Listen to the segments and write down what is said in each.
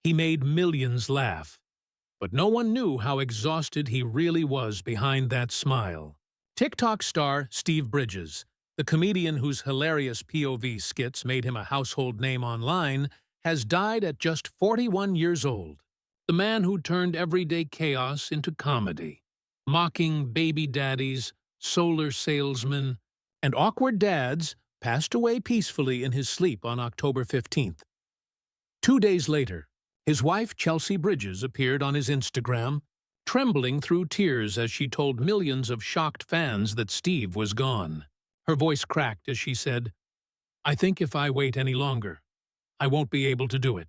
He made millions laugh. But no one knew how exhausted he really was behind that smile. TikTok star Steve Bridges, the comedian whose hilarious POV skits made him a household name online, has died at just 41 years old. The man who turned everyday chaos into comedy, mocking baby daddies, solar salesmen, and awkward dads, passed away peacefully in his sleep on October 15th. 2 days later, his wife Chelsea Bridges appeared on his Instagram, trembling through tears as she told millions of shocked fans that Steve was gone. Her voice cracked as she said, "I think if I wait any longer, I won't be able to do it."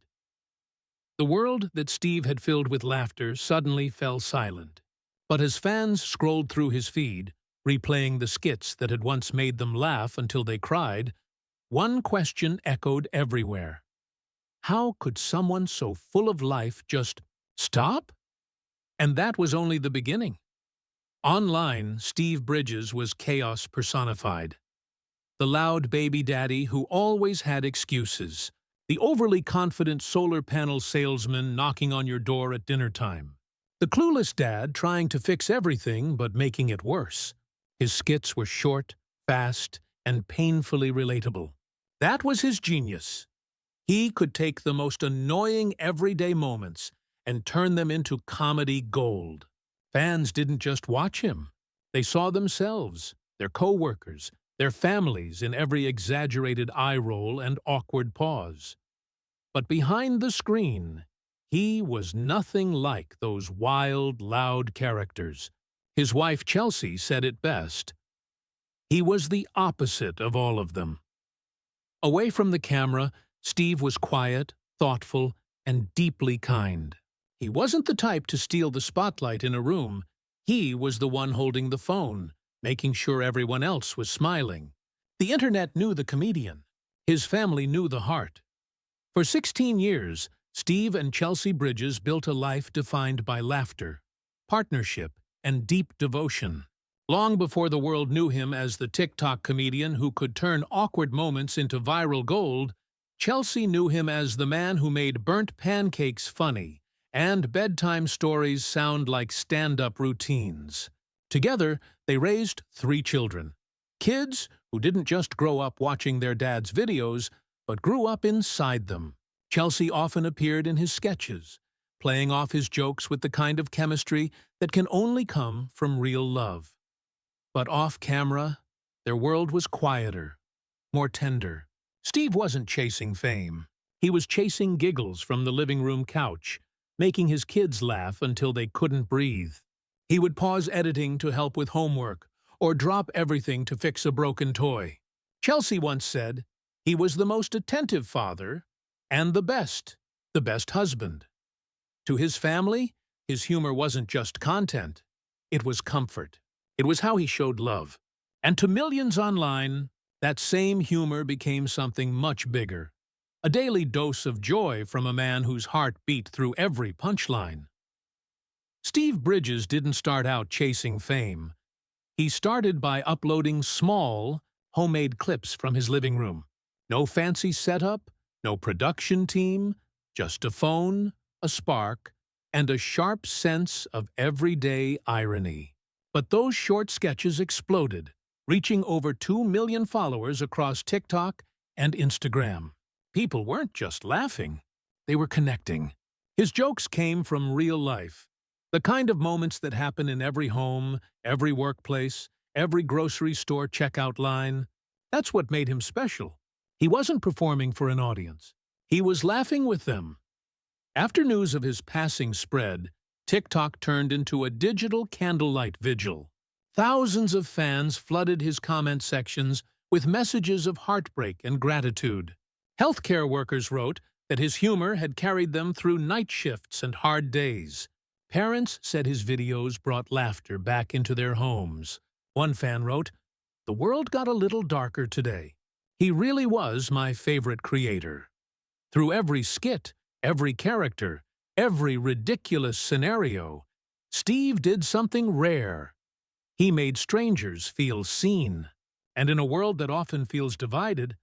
The world that Steve had filled with laughter suddenly fell silent. But as fans scrolled through his feed, replaying the skits that had once made them laugh until they cried, one question echoed everywhere. How could someone so full of life just stop? And that was only the beginning. Online, Steve Bridges was chaos personified. The loud baby daddy who always had excuses. The overly confident solar panel salesman knocking on your door at dinner time. The clueless dad trying to fix everything but making it worse. His skits were short, fast, and painfully relatable. That was his genius. He could take the most annoying everyday moments and turn them into comedy gold. Fans didn't just watch him. They saw themselves, their co-workers, their families in every exaggerated eye roll and awkward pause. But behind the screen, he was nothing like those wild, loud characters. His wife Chelsea said it best. He was the opposite of all of them. Away from the camera, Steve was quiet, thoughtful, and deeply kind. He wasn't the type to steal the spotlight in a room. He was the one holding the phone, making sure everyone else was smiling. The internet knew the comedian. His family knew the heart. For 16 years, Steve and Chelsea Bridges built a life defined by laughter, partnership, and deep devotion. Long before the world knew him as the TikTok comedian who could turn awkward moments into viral gold, Chelsea knew him as the man who made burnt pancakes funny and bedtime stories sound like stand-up routines. Together, they raised 3 children. Kids who didn't just grow up watching their dad's videos, but grew up inside them. Chelsea often appeared in his sketches, playing off his jokes with the kind of chemistry that can only come from real love. But off-camera, their world was quieter, more tender. Steve wasn't chasing fame. He was chasing giggles from the living room couch, making his kids laugh until they couldn't breathe. He would pause editing to help with homework, or drop everything to fix a broken toy. Chelsea once said, he was the most attentive father and the best husband. To his family, his humor wasn't just content. It was comfort. It was how he showed love. And to millions online, that same humor became something much bigger. A daily dose of joy from a man whose heart beat through every punchline. Steve Bridges didn't start out chasing fame. He started by uploading small, homemade clips from his living room. No fancy setup, no production team, just a phone, a spark, and a sharp sense of everyday irony. But those short sketches exploded, reaching over 2 million followers across TikTok and Instagram. People weren't just laughing, they were connecting. His jokes came from real life, the kind of moments that happen in every home, every workplace, every grocery store checkout line. That's what made him special. He wasn't performing for an audience. He was laughing with them. After news of his passing spread, TikTok turned into a digital candlelight vigil. Thousands of fans flooded his comment sections with messages of heartbreak and gratitude. Healthcare workers wrote that his humor had carried them through night shifts and hard days. Parents said his videos brought laughter back into their homes. One fan wrote, "The world got a little darker today. He really was my favorite creator." Through every skit, every character, every ridiculous scenario, Steve did something rare. He made strangers feel seen. And in a world that often feels divided,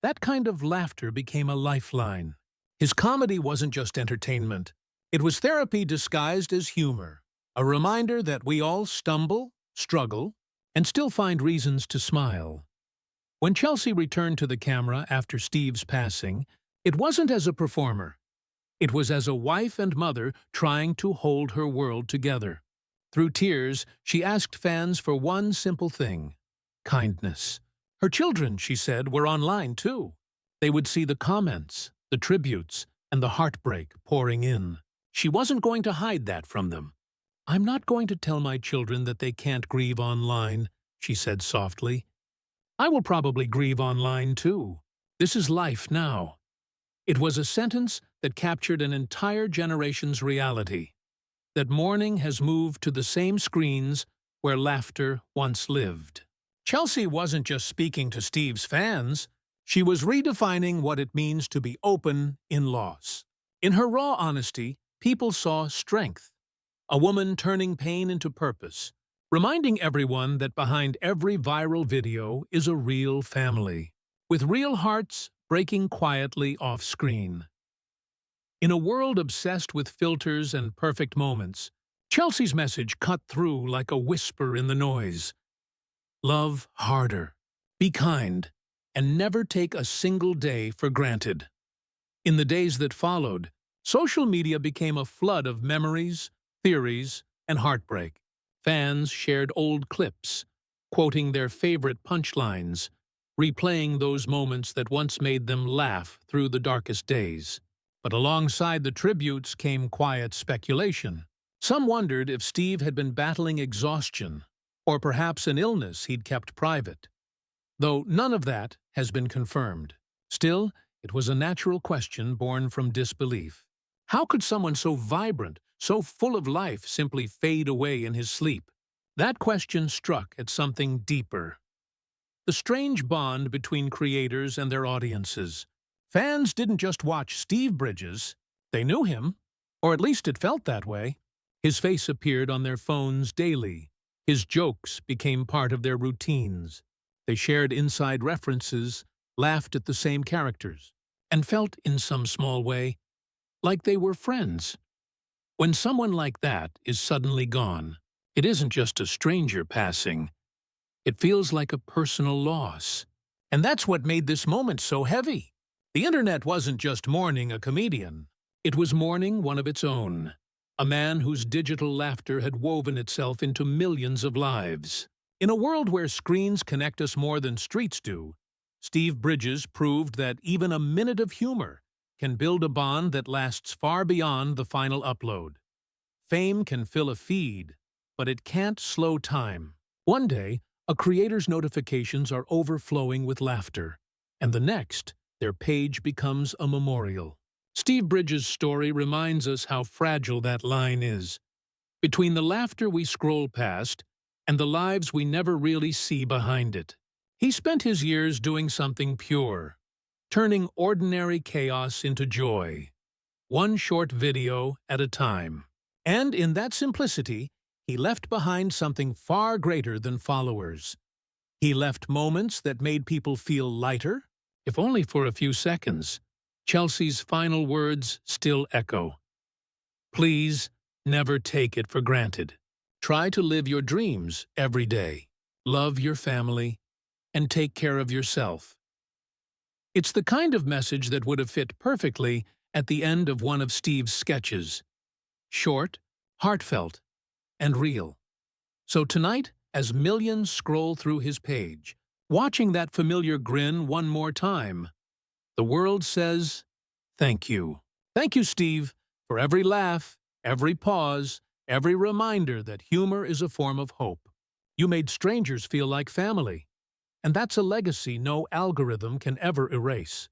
that kind of laughter became a lifeline. His comedy wasn't just entertainment. It was therapy disguised as humor, a reminder that we all stumble, struggle, and still find reasons to smile. When Chelsea returned to the camera after Steve's passing, it wasn't as a performer. It was as a wife and mother trying to hold her world together. Through tears, she asked fans for one simple thing: kindness. Her children, she said, were online too. They would see the comments, the tributes, and the heartbreak pouring in. She wasn't going to hide that from them. "I'm not going to tell my children that they can't grieve online," she said softly. "I will probably grieve online too. This is life now." It was a sentence that captured an entire generation's reality. That mourning has moved to the same screens where laughter once lived. Chelsea wasn't just speaking to Steve's fans. She was redefining what it means to be open in loss. In her raw honesty, people saw strength. A woman turning pain into purpose, reminding everyone that behind every viral video is a real family, with real hearts breaking quietly off-screen. In a world obsessed with filters and perfect moments, Chelsea's message cut through like a whisper in the noise. Love harder, be kind, and never take a single day for granted. In the days that followed, social media became a flood of memories, theories, and heartbreak. Fans shared old clips, quoting their favorite punchlines, replaying those moments that once made them laugh through the darkest days. But alongside the tributes came quiet speculation. Some wondered if Steve had been battling exhaustion, or perhaps an illness he'd kept private. Though none of that has been confirmed. Still, it was a natural question born from disbelief. How could someone so vibrant, so full of life, simply fade away in his sleep? That question struck at something deeper. The strange bond between creators and their audiences. Fans didn't just watch Steve Bridges, they knew him, or at least it felt that way. His face appeared on their phones daily. His jokes became part of their routines. They shared inside references, laughed at the same characters, and felt, in some small way, like they were friends. When someone like that is suddenly gone, it isn't just a stranger passing. It feels like a personal loss. And that's what made this moment so heavy. The internet wasn't just mourning a comedian. It was mourning one of its own. A man whose digital laughter had woven itself into millions of lives. In a world where screens connect us more than streets do, Steve Bridges proved that even a minute of humor can build a bond that lasts far beyond the final upload. Fame can fill a feed, but it can't slow time. One day, a creator's notifications are overflowing with laughter, and the next, their page becomes a memorial. Steve Bridges' story reminds us how fragile that line is, between the laughter we scroll past and the lives we never really see behind it. He spent his years doing something pure, turning ordinary chaos into joy, one short video at a time. And in that simplicity, he left behind something far greater than followers. He left moments that made people feel lighter, if only for a few seconds. Chelsea's final words still echo. Please never take it for granted. Try to live your dreams every day. Love your family, and take care of yourself. It's the kind of message that would have fit perfectly at the end of one of Steve's sketches. Short, heartfelt, and real. So tonight, as millions scroll through his page, watching that familiar grin one more time, the world says, thank you. Thank you, Steve, for every laugh, every pause, every reminder that humor is a form of hope. You made strangers feel like family. And that's a legacy no algorithm can ever erase.